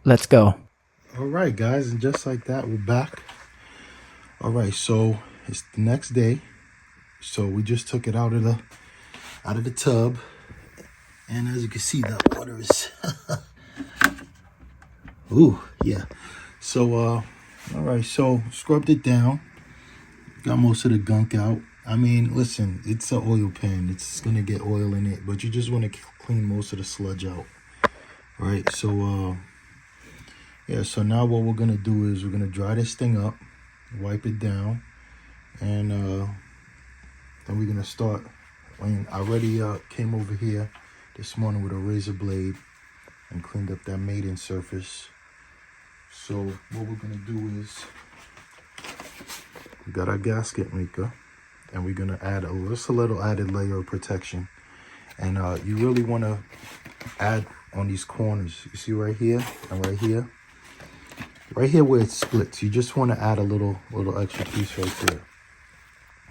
Let's go. All right, guys, and just like that, we're back. All right, so it's the next day. So we just took it out of the tub, and as you can see, that water is ooh, yeah. So all right, so scrubbed it down, got most of the gunk out. I mean, listen, it's an oil pan. It's gonna get oil in it, but you just want to clean most of the sludge out. Right? So yeah, so now what we're gonna do is we're gonna dry this thing up, wipe it down, and then we're gonna start. I already came over here this morning with a razor blade and cleaned up that mating surface. So what we're gonna do is we got our gasket maker, and we're gonna add just a little added layer of protection. And you really want to add on these corners. You see right here and right here where it splits. You just want to add a little extra piece right there.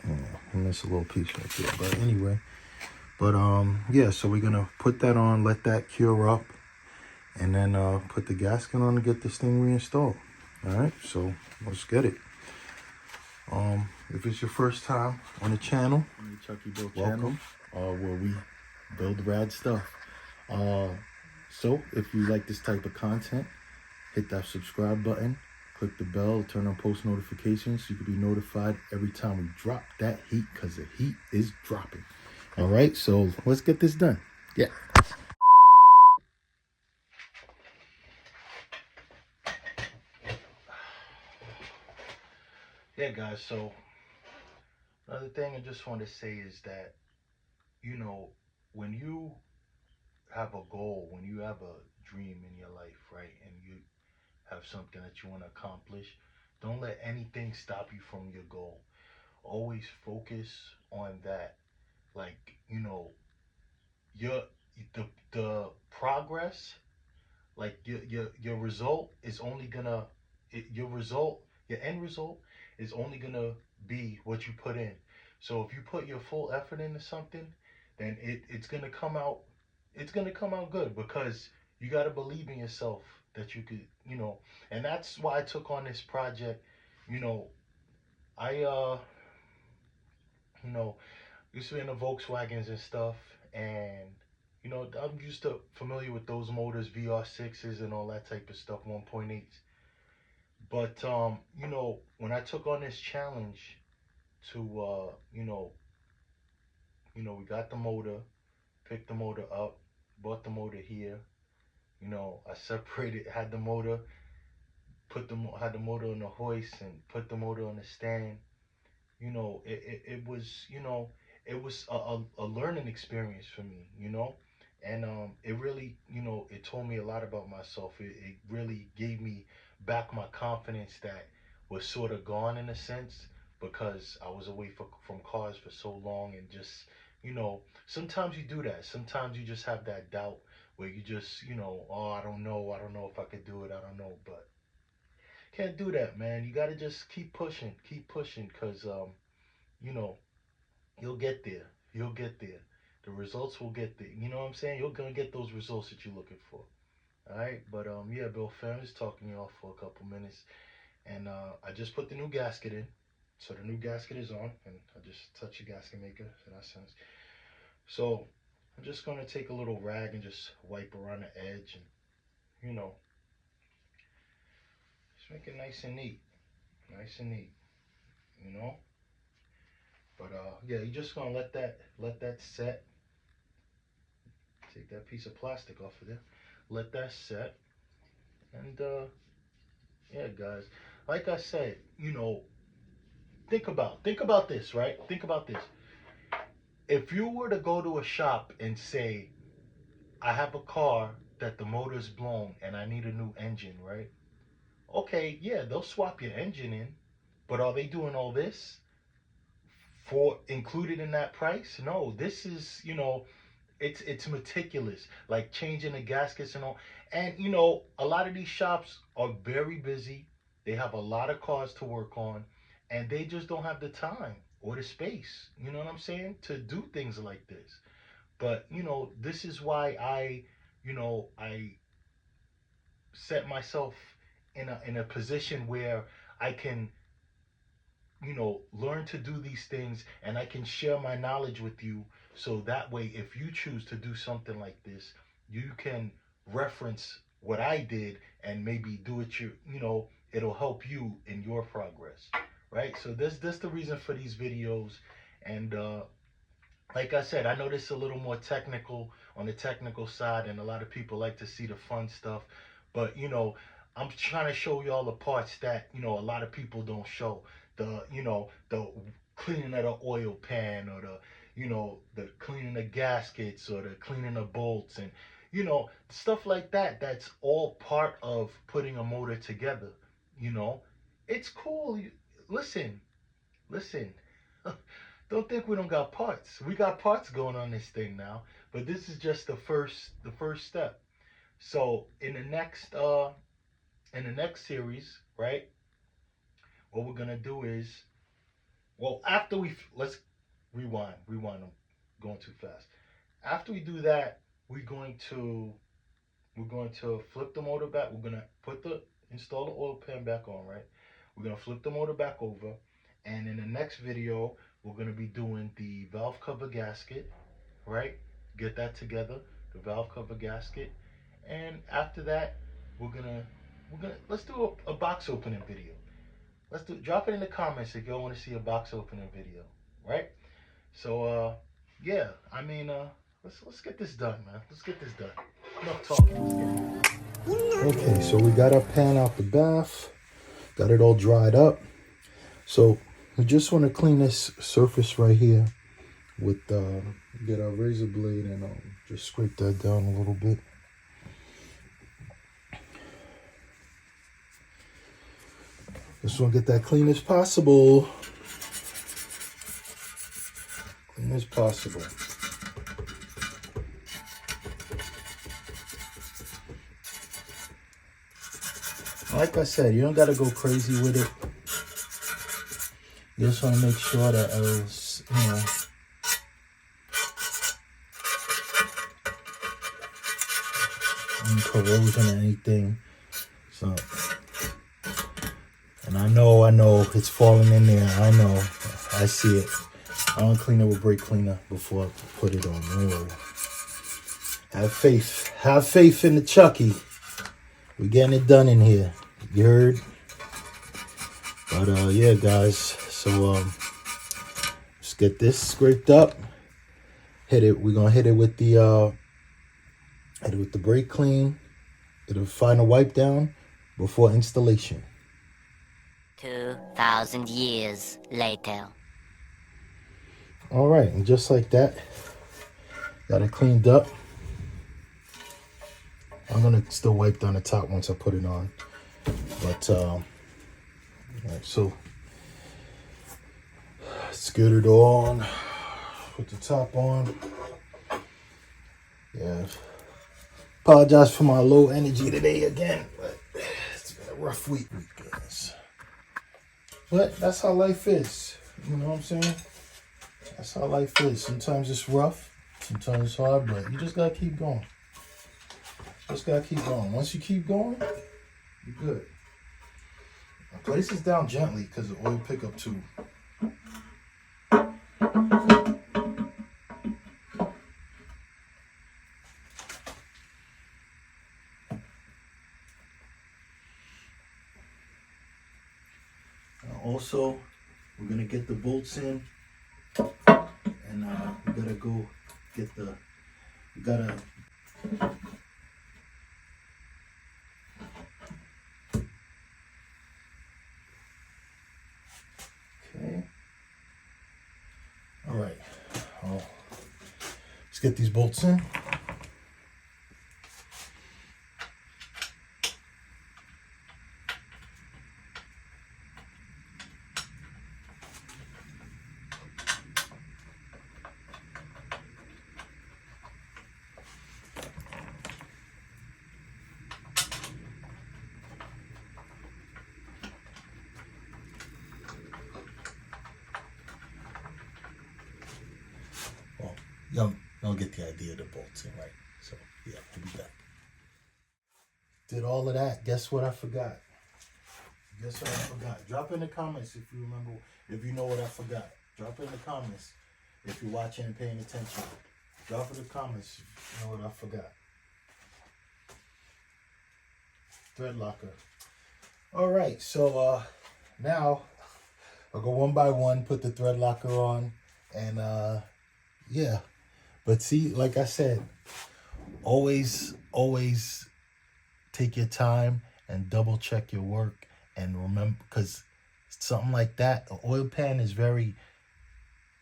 Yeah, and that's a little piece right there. But anyway, yeah. So we're gonna put that on, let that cure up, and then put the gasket on to get this thing reinstalled. All right. So let's get it. If it's your first time on the channel, Chucky Build channel, where we build rad stuff. So if you like this type of content, hit that subscribe button, click the bell, turn on post notifications so you can be notified every time we drop that heat, because the heat is dropping. All right, so let's get this done. Yeah. Yeah, guys, so another thing I just want to say is that, when you have a goal, when you have a dream in your life, right, and you have something that you want to accomplish, don't let anything stop you from your goal. Always focus on that. Like, your the progress, like your result is only gonna your end result is only gonna be what you put in. So if you put your full effort into something, then it's gonna come out good, because you got to believe in yourself that you could, and that's why I took on this project. you know I you know used to be in the Volkswagens and stuff, and I'm used to familiar with those motors, VR6s and all that type of stuff, 1.8s. But when I took on this challenge to we got the motor, picked the motor up, bought the motor here. I separated, had the motor, had the motor on the hoist and put the motor on the stand. It was, it was a learning experience for me, and it really, it told me a lot about myself. It really gave me back my confidence that was sort of gone in a sense, because I was away from cars for so long, and just, sometimes you do that. Sometimes you just have that doubt where you just, oh, I don't know if I could do it, I don't know. But can't do that, man. You got to just keep pushing, because you know, you'll get there. You'll get there. The results will get there. You know what I'm saying? You're gonna get those results that you're looking for. All right, but yeah, Bill Fam is talking you off for a couple minutes, and I just put the new gasket in, so the new gasket is on, and I just touch the gasket maker in that sense. So I'm just gonna take a little rag and just wipe around the edge, and you know, just make it nice and neat, nice and neat. You know, but yeah, you're just gonna let that set. Take that piece of plastic off of there. Let that set. And yeah, guys. Like I said, think about this, right? Think about this. If you were to go to a shop and say, I have a car that the motor's blown and I need a new engine, right? Okay, yeah, they'll swap your engine in, but are they doing all this for included in that price? No, this is, it's meticulous, like changing the gaskets and all. And a lot of these shops are very busy. They have a lot of cars to work on, and they just don't have the time or the space, you know what I'm saying, to do things like this. But this is why I set myself in a position where I can, learn to do these things, and I can share my knowledge with you. So that way, if you choose to do something like this, you can reference what I did and maybe do it. It'll help you in your progress, right? So this the reason for these videos, and like I said, I know this is a little more technical on the technical side, and a lot of people like to see the fun stuff. But I'm trying to show y'all the parts that a lot of people don't show. The cleaning of the oil pan, or the cleaning the gaskets, or the cleaning the bolts, and stuff like that. That's all part of putting a motor together. You know, it's cool. Listen, listen. Don't think we don't got parts. We got parts going on this thing now, but this is just the first step. So in the next series, right? What we're gonna do is, well, after let's rewind. I'm going too fast. After we do that, we're going to flip the motor back. We're gonna install the oil pan back on, right? We're gonna flip the motor back over, and in the next video, we're gonna be doing the valve cover gasket, right? Get that together, the valve cover gasket, and after that, let's do a box opening video. Drop it in the comments if y'all want to see a box opening video, right? So yeah, I mean let's get this done, man. Let's get this done. Enough talking. Let's get it. Okay, so we got our pan out the bath, got it all dried up. So we just want to clean this surface right here with get our razor blade and just scrape that down a little bit. Just want to get that clean as possible. Clean as possible. Like I said, you don't got to go crazy with it. You just want to make sure that there's, any corrosion or anything. So, and I know it's falling in there. I know, I see it. I don't clean it with brake cleaner before I put it on. Don't worry. Have faith in the Chucky. We're getting it done in here. You heard? But yeah, guys. So let's get this scraped up. Hit it. We're gonna hit it with the brake clean. Get a final wipe down before installation. 2,000 years later. All right, and just like that, got it cleaned up. I'm gonna still wipe down the top once I put it on. But all right, so let's get it on. Put the top on. Yeah. Apologize for my low energy today again, but it's been a rough week, guys. But that's how life is. You know what I'm saying? That's how life is. Sometimes it's rough, sometimes it's hard, but you just gotta keep going. Just gotta keep going. Once you keep going, you're good. Now place this down gently because the oil pick up too. Also, we're gonna get the bolts in, and we gotta go get we gotta okay. All right. Let's get these bolts in. Y'all get the idea of the bolts in, right? So yeah, we'll be back. Did all of that. Guess what I forgot? Guess what I forgot? Drop in the comments if you remember, if you know what I forgot. Drop in the comments if you're watching and paying attention. Drop in the comments if you know what I forgot. Thread locker. All right, so now I'll go one by one, put the thread locker on, and yeah. But see, like I said, always take your time and double check your work, and remember, because something like that, the oil pan is very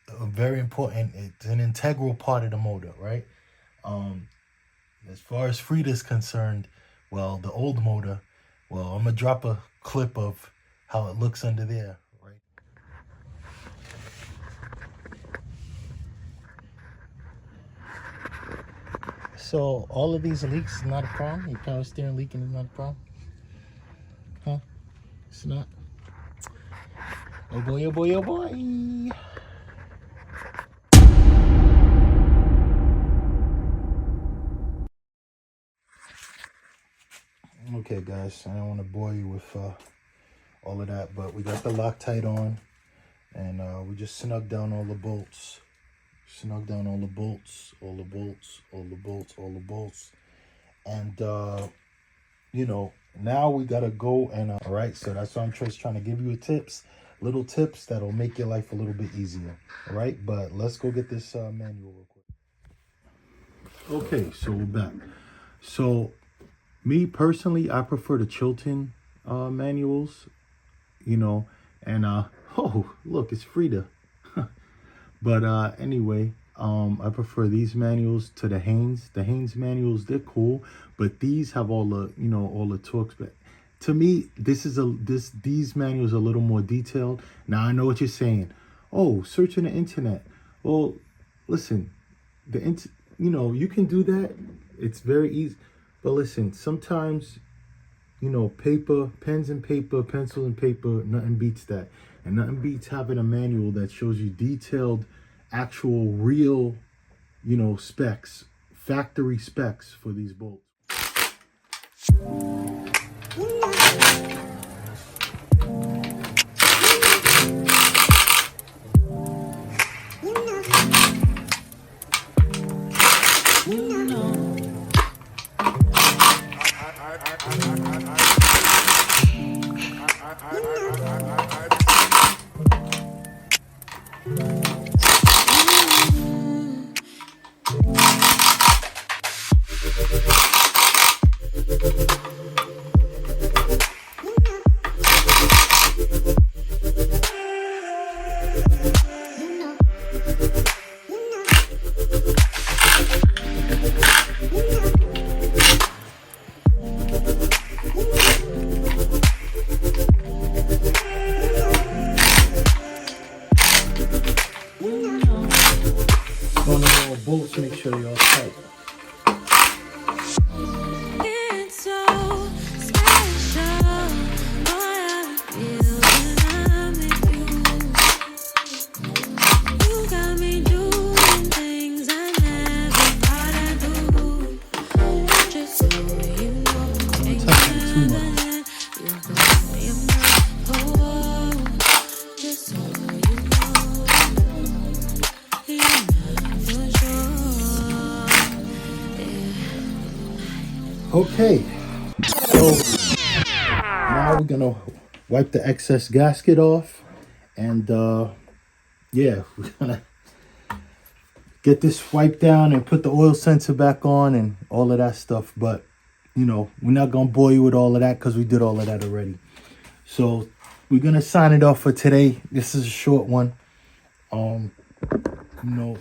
important. It's an integral part of the motor, right? As far as Frida's concerned, well, the old motor, well, I'm gonna drop a clip of how it looks under there, right? So all of these leaks is not a problem? Your power steering leaking is not a problem? Huh? It's not? Oh boy, oh boy, oh boy! Okay guys, I don't want to bore you with all of that, but we got the Loctite on, and we just snug down all the bolts. Snug down all the bolts, all the bolts, all the bolts, all the bolts. And, you know, now we got to go and, all right, so that's why I'm just trying to give you little tips that'll make your life a little bit easier. All right, but let's go get this manual real quick. Okay, so we're back. So, me personally, I prefer the Chilton manuals, you know, and, oh, look, it's Frida. But anyway, I prefer these manuals to the Haynes. The Haynes manuals, they're cool, but these have all the, you know, all the torques. But to me, these manuals are a little more detailed. Now I know what you're saying. Oh, search on the internet. Well, listen, you know, you can do that. It's very easy. But listen, sometimes, you know, pens and paper, pencil and paper, nothing beats that. And nothing beats having a manual that shows you detailed, actual, real, you know, specs, factory specs for these bolts. On the little bolts, make sure they're all tight. It's so special, boy, I feel when I'm with you. You got me doing things I never thought I'd do. Just so you know, ain't too much. Just so you know, okay, so now we're gonna wipe the excess gasket off, and yeah, we're gonna get this wiped down and put the oil sensor back on and all of that stuff. But you know, we're not gonna bore you with all of that because we did all of that already. So we're gonna sign it off for today. This is a short one. You know,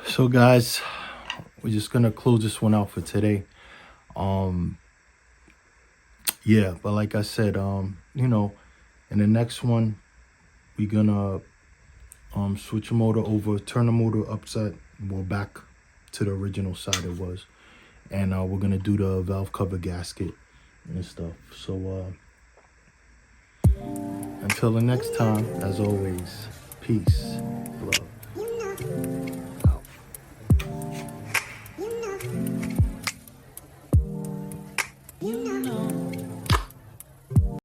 so guys, we're just gonna close this one out for today. Yeah, but like I said, you know, in the next one, we're gonna switch the motor over, turn the motor upside, well, back to the original side it was, and we're gonna do the valve cover gasket and stuff. So until the next time, as always, peace, love. Out. You know